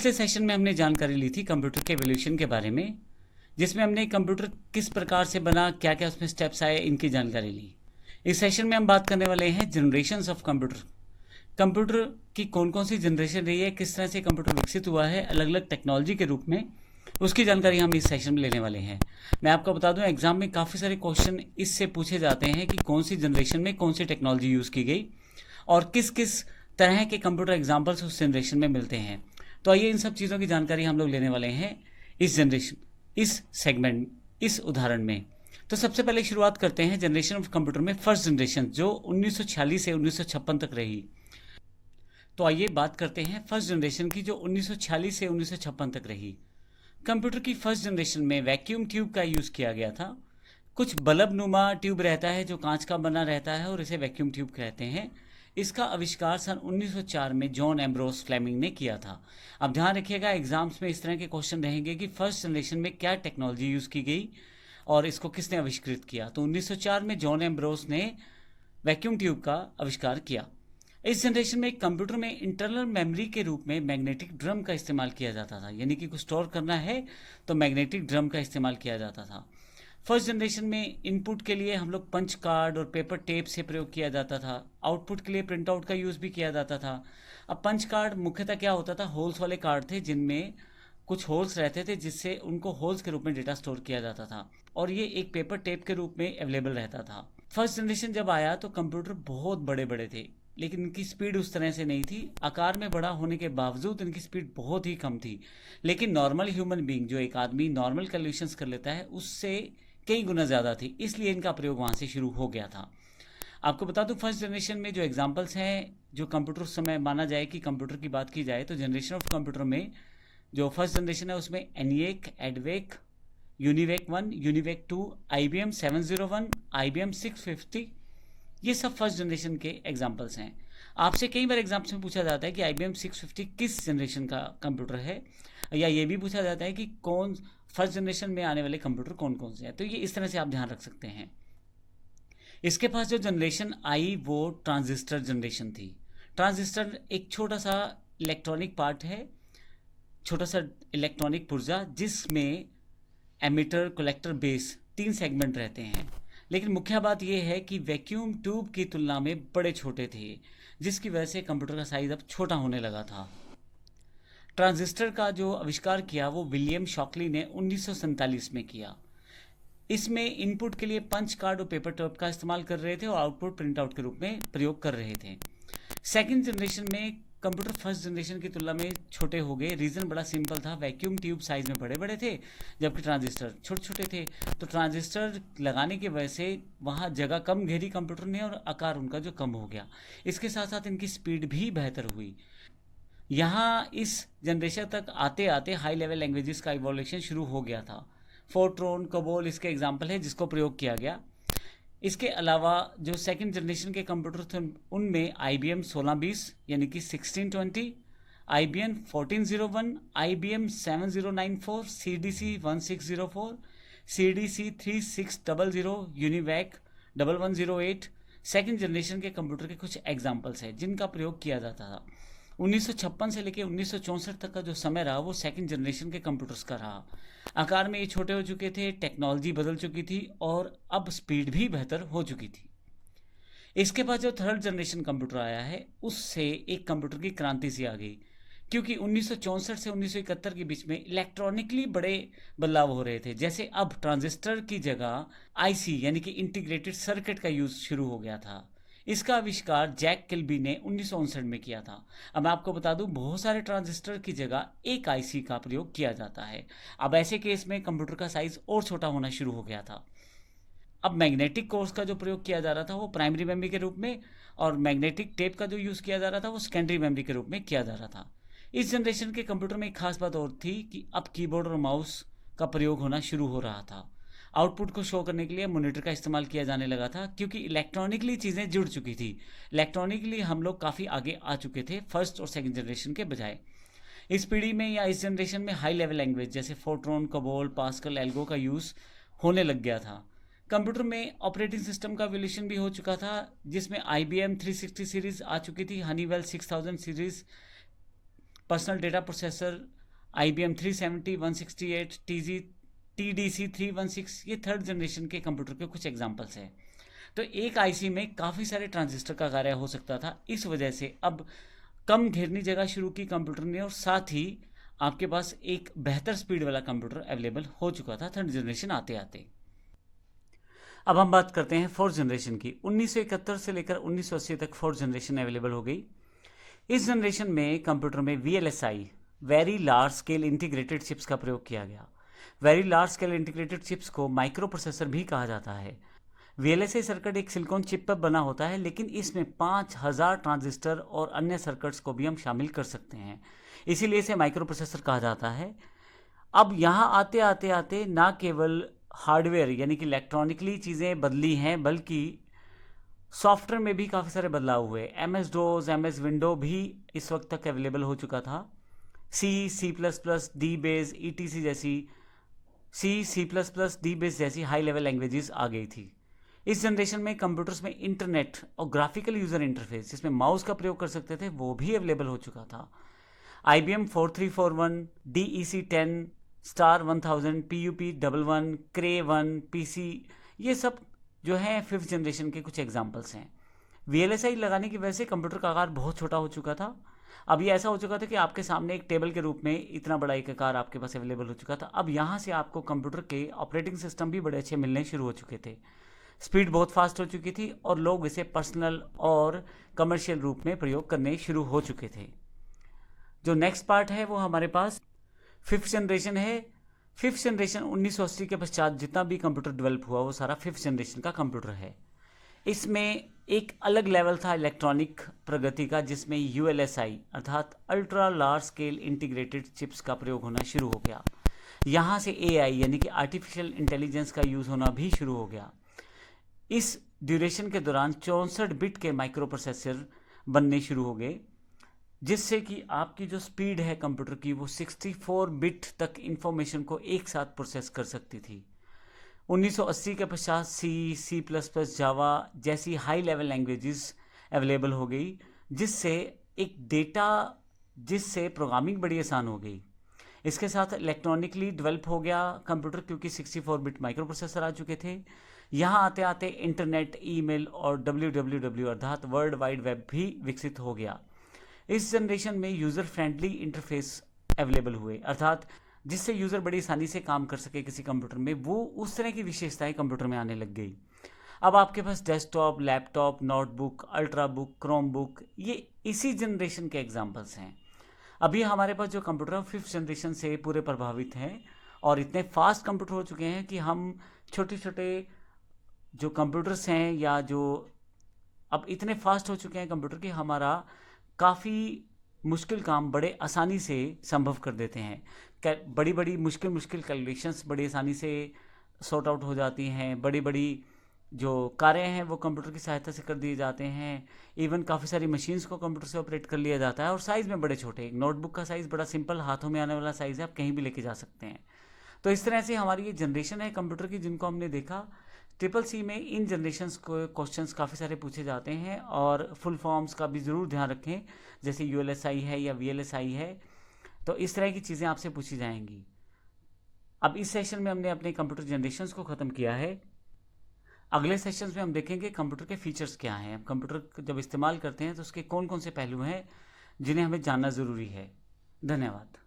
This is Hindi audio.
पिछले सेशन में हमने जानकारी ली थी कंप्यूटर के एवोल्यूशन के बारे में, जिसमें हमने कंप्यूटर किस प्रकार से बना, क्या क्या उसमें स्टेप्स आए, इनकी जानकारी ली। इस सेशन में हम बात करने वाले हैं जनरेशन्स ऑफ कंप्यूटर। कंप्यूटर की कौन कौन सी जनरेशन रही है, किस तरह से कंप्यूटर विकसित हुआ है अलग अलग टेक्नोलॉजी के रूप में, उसकी जानकारी हम इस सेशन में लेने वाले हैं। मैं आपको बता दूं, एग्जाम में काफ़ी सारे क्वेश्चन इससे पूछे जाते हैं कि कौन सी जनरेशन में कौन सी टेक्नोलॉजी यूज़ की गई और किस किस तरह के कंप्यूटर एग्जाम्पल्स उस जनरेशन में मिलते हैं। तो आइए इन सब चीज़ों की जानकारी हम लोग लेने वाले हैं इस जनरेशन, इस सेगमेंट, इस उदाहरण में। तो सबसे पहले शुरुआत करते हैं जनरेशन ऑफ कंप्यूटर में फर्स्ट जनरेशन, जो 1946 से 1956 तक रही। तो आइए बात करते हैं फर्स्ट जनरेशन की, जो 1946 से 1956 तक रही। कंप्यूटर की फर्स्ट जनरेशन में वैक्यूम ट्यूब का यूज़ किया गया था। कुछ बल्ब नुमा ट्यूब रहता है जो कांच का बना रहता है और इसे वैक्यूम ट्यूब कहते हैं। इसका आविष्कार सन 1904 में जॉन एम्ब्रोस फ्लेमिंग ने किया था। अब ध्यान रखिएगा, एग्जाम्स में इस तरह के क्वेश्चन रहेंगे कि फर्स्ट जनरेशन में क्या टेक्नोलॉजी यूज़ की गई और इसको किसने आविष्कृत किया। तो 1904 में जॉन एम्ब्रोस ने वैक्यूम ट्यूब का आविष्कार किया। इस जनरेशन में कंप्यूटर में इंटरनल मेमोरी के रूप में मैग्नेटिक ड्रम का इस्तेमाल किया जाता था, यानी कि कुछ स्टोर करना है तो मैग्नेटिक ड्रम का इस्तेमाल किया जाता था। फर्स्ट जनरेशन में इनपुट के लिए हम लोग पंच कार्ड और पेपर टेप से प्रयोग किया जाता था। आउटपुट के लिए प्रिंट आउट का यूज़ भी किया जाता था। अब पंच कार्ड मुख्यतः क्या होता था, होल्स वाले कार्ड थे जिनमें कुछ होल्स रहते थे, जिससे उनको होल्स के रूप में डेटा स्टोर किया जाता था और ये एक पेपर टेप के रूप में अवेलेबल रहता था। फर्स्ट जनरेशन जब आया तो कंप्यूटर बहुत बड़े बड़े थे, लेकिन इनकी स्पीड उस तरह से नहीं थी। आकार में बड़ा होने के बावजूद इनकी स्पीड बहुत ही कम थी, लेकिन नॉर्मल ह्यूमन बीइंग, जो एक आदमी नॉर्मल कैलकुलेशंस कर लेता है, उससे कई गुना ज़्यादा थी, इसलिए इनका प्रयोग वहाँ से शुरू हो गया था। आपको बता दूं, फर्स्ट जनरेशन में जो एग्जांपल्स हैं, जो कंप्यूटर उस समय माना जाए कि कंप्यूटर की बात की जाए तो जनरेशन ऑफ कंप्यूटर में जो फर्स्ट जनरेशन है उसमें ENIAC, एडवेक, UNIVAC 1, UNIVAC 2, IBM 701, IBM 650, ये सब फर्स्ट जनरेशन के एग्जाम्पल्स हैं। आपसे कई बार एग्जाम्स में पूछा जाता है कि IBM 650 किस जनरेशन का कंप्यूटर है, या ये भी पूछा जाता है कि कौन फर्स्ट जनरेशन में आने वाले कंप्यूटर कौन कौन से हैं। तो ये इस तरह से आप ध्यान रख सकते हैं। इसके पास जो जनरेशन आई वो ट्रांजिस्टर जनरेशन थी। ट्रांजिस्टर एक छोटा सा इलेक्ट्रॉनिक पार्ट है, छोटा सा इलेक्ट्रॉनिक पुर्जा, जिसमें एमिटर, कलेक्टर, बेस 3 सेगमेंट रहते हैं। लेकिन मुख्य बात यह है कि वैक्यूम ट्यूब की तुलना में बड़े छोटे थे, जिसकी वजह से कंप्यूटर का साइज अब छोटा होने लगा था। ट्रांजिस्टर का जो आविष्कार किया वो विलियम शॉकली ने 1947 में किया। इसमें इनपुट के लिए पंच कार्ड और पेपर टेप का इस्तेमाल कर रहे थे और आउटपुट प्रिंट आउट के रूप में प्रयोग कर रहे थे। सेकंड जनरेशन में कंप्यूटर फर्स्ट जनरेशन की तुलना में छोटे हो गए। रीज़न बड़ा सिंपल था, वैक्यूम ट्यूब साइज में बड़े बड़े थे जबकि ट्रांजिस्टर छोटे छोटे थे। तो ट्रांजिस्टर लगाने की वजह से वहाँ जगह कम घेरी कंप्यूटर ने और आकार उनका जो कम हो गया। इसके साथ साथ इनकी स्पीड भी बेहतर हुई। यहाँ इस जनरेशन तक आते आते हाई लेवल लैंग्वेजेस का इवोल्यूशन शुरू हो गया था। फोर्ट्रॉन, कोबोल इसके एग्जाम्पल है जिसको प्रयोग किया गया। इसके अलावा जो सेकंड जनरेशन के कंप्यूटर थे उनमें IBM 1620 यानी कि 1620, IBM 1401, IBM 7094, CDC 1604, CDC 3600, UNIVAC 1108 second generation के कंप्यूटर के कुछ एग्जाम्पल्स हैं जिनका प्रयोग किया जाता था। 1956 से लेकर 1964 तक का जो समय रहा वो सेकंड जनरेशन के कंप्यूटर्स का रहा। आकार में ये छोटे हो चुके थे, टेक्नोलॉजी बदल चुकी थी और अब स्पीड भी बेहतर हो चुकी थी। इसके बाद जो थर्ड जनरेशन कंप्यूटर आया है उससे एक कंप्यूटर की क्रांति सी आ गई, क्योंकि 1964 से 1971 के बीच में इलेक्ट्रॉनिकली बड़े बदलाव हो रहे थे। जैसे अब ट्रांजिस्टर की जगह IC यानी कि इंटीग्रेटेड सर्किट का यूज़ शुरू हो गया था। इसका आविष्कार जैक किल्बी ने 1959 में किया था। अब मैं आपको बता दूं, बहुत सारे ट्रांजिस्टर की जगह एक IC का प्रयोग किया जाता है। अब ऐसे केस में कंप्यूटर का साइज और छोटा होना शुरू हो गया था। अब मैग्नेटिक कोर्स का जो प्रयोग किया जा रहा था वो प्राइमरी मेमोरी के रूप में, और मैग्नेटिक टेप का जो यूज़ किया जा रहा था वो सेकेंडरी मेमोरी के रूप में किया जा रहा था। इस जनरेशन के कंप्यूटर में एक खास बात और थी कि अब कीबोर्ड और माउस का प्रयोग होना शुरू हो रहा था। आउटपुट को शो करने के लिए मॉनिटर का इस्तेमाल किया जाने लगा था, क्योंकि इलेक्ट्रॉनिकली चीज़ें जुड़ चुकी थी। इलेक्ट्रॉनिकली हम लोग काफ़ी आगे आ चुके थे फर्स्ट और सेकंड जनरेशन के बजाय। इस पीढ़ी में या इस जनरेशन में हाई लेवल लैंग्वेज जैसे फोर्ट्रॉन, कोबोल, पास्कल, एल्गो का यूज़ होने लग गया था। कंप्यूटर में ऑपरेटिंग सिस्टम का एवोल्यूशन भी हो चुका था, जिसमें IBM 360 सीरीज़ आ चुकी थी, Honeywell 6000 series, personal data processor IBM 370, 168, TDC 316, ये थर्ड जनरेशन के कंप्यूटर के कुछ एग्जांपल्स हैं। तो एक आईसी में काफ़ी सारे ट्रांजिस्टर का कार्य हो सकता था, इस वजह से अब कम घेरनी जगह शुरू की कंप्यूटर ने, और साथ ही आपके पास एक बेहतर स्पीड वाला कंप्यूटर अवेलेबल हो चुका था थर्ड जनरेशन आते आते। अब हम बात करते हैं फोर्थ जनरेशन की। 1971 से लेकर 1980 तक फोर्थ जनरेशन अवेलेबल हो गई। इस जनरेशन में कंप्यूटर में VLSI, very large scale integrated chips का प्रयोग किया गया। Very large scale integrated chips को माइक्रो प्रोसेसर भी कहा जाता है। VLSI सर्किट एक सिलिकॉन चिप पर बना होता है, लेकिन इसमें 5000 ट्रांजिस्टर और अन्य सर्किट्स को भी हम शामिल कर सकते हैं, इसीलिए इसे माइक्रो प्रोसेसर कहा जाता है। अब यहाँ आते आते आते ना केवल हार्डवेयर यानी कि इलेक्ट्रॉनिकली चीज़ें बदली हैं, बल्कि सॉफ्टवेयर में भी काफ़ी सारे बदलाव हुए। MS-DOS, MS विंडो भी इस वक्त तक अवेलेबल हो चुका था। C++, DBase, ETC जैसी C++, DBase जैसी हाई लेवल लैंग्वेजेस आ गई थी। इस जनरेशन में कंप्यूटर्स में इंटरनेट और ग्राफिकल यूज़र इंटरफेस जिसमें माउस का प्रयोग कर सकते थे वो भी अवेलेबल हो चुका था। IBM 4341, DEC10, Star 1000, PUP11, Cray 1, PC, ये सब जो है फिफ्थ जनरेशन के कुछ एग्जाम्पल्स हैं। VLSI लगाने की वजह से कंप्यूटर का आकार बहुत छोटा हो चुका था। अब ये ऐसा हो चुका था कि आपके सामने एक टेबल के रूप में इतना बड़ा एक आकार आपके पास अवेलेबल हो चुका था। अब यहाँ से आपको कंप्यूटर के ऑपरेटिंग सिस्टम भी बड़े अच्छे मिलने शुरू हो चुके थे। स्पीड बहुत फास्ट हो चुकी थी और लोग इसे पर्सनल और कमर्शियल रूप में प्रयोग करने शुरू हो चुके थे। जो नेक्स्ट पार्ट है वो हमारे पास फिफ्थ जनरेशन है। फिफ्थ जनरेशन 1980 के पश्चात जितना भी कंप्यूटर डेवलप हुआ वो सारा फिफ्थ जनरेशन का कंप्यूटर है। इसमें एक अलग लेवल था इलेक्ट्रॉनिक प्रगति का, जिसमें ULSI अर्थात ultra large scale integrated chips का प्रयोग होना शुरू हो गया। यहाँ से AI यानी कि आर्टिफिशियल इंटेलिजेंस का यूज़ होना भी शुरू हो गया। इस ड्यूरेशन के दौरान 64 बिट के माइक्रो प्रोसेसर बनने शुरू हो गए, जिससे कि आपकी जो स्पीड है कंप्यूटर की वो 64 बिट तक इंफॉर्मेशन को एक साथ प्रोसेस कर सकती थी। 1980 के पश्चात C++, जावा जैसी हाई लेवल लैंग्वेजेस अवेलेबल हो गई, जिससे प्रोग्रामिंग बड़ी आसान हो गई। इसके साथ इलेक्ट्रॉनिकली डेवलप हो गया कंप्यूटर, क्योंकि 64 बिट माइक्रो प्रोसेसर आ चुके थे। यहाँ आते आते इंटरनेट, ईमेल और WWW अर्थात वर्ल्ड वाइड वेब भी विकसित हो गया। इस जनरेशन में यूज़र फ्रेंडली इंटरफेस अवेलेबल हुए, अर्थात जिससे यूज़र बड़ी आसानी से काम कर सके किसी कंप्यूटर में, वो उस तरह की विशेषताएं कंप्यूटर में आने लग गई। अब आपके पास desktop, laptop, notebook, ultrabook, chromebook, ये इसी जनरेशन के एग्जाम्पल्स हैं। अभी हमारे पास जो कंप्यूटर फिफ्थ जनरेशन से पूरे प्रभावित हैं और इतने फास्ट कंप्यूटर हो चुके हैं कि हम छोटे छोटे जो कंप्यूटर्स हैं या जो अब इतने फास्ट हो चुके हैं कंप्यूटर कि हमारा काफ़ी मुश्किल काम बड़े आसानी से संभव कर देते हैं। बड़ी बड़ी मुश्किल कैलकुलेशंस बड़ी आसानी से सॉर्ट आउट हो जाती हैं। बड़ी बड़ी जो कार्य हैं वो कंप्यूटर की सहायता से कर दिए जाते हैं। इवन काफ़ी सारी मशीन्स को कंप्यूटर से ऑपरेट कर लिया जाता है, और साइज़ में बड़े छोटे। नोटबुक का साइज़ बड़ा सिंपल, हाथों में आने वाला साइज़ है, आप कहीं भी लेके जा सकते हैं। तो इस तरह से हमारी ये जनरेशन है कंप्यूटर की जिनको हमने देखा। CCC में इन जनरेशन्स को क्वेश्चंस काफ़ी सारे पूछे जाते हैं, और फुल फॉर्म्स का भी ज़रूर ध्यान रखें, जैसे ULSI है या VLSI है, तो इस तरह की चीज़ें आपसे पूछी जाएंगी। अब इस सेशन में हमने अपने कंप्यूटर जनरेशन्स को ख़त्म किया है। अगले सेशंस में हम देखेंगे कंप्यूटर के फीचर्स क्या हैं। कंप्यूटर जब इस्तेमाल करते हैं तो उसके कौन कौन से पहलू हैं जिन्हें हमें जानना ज़रूरी है। धन्यवाद।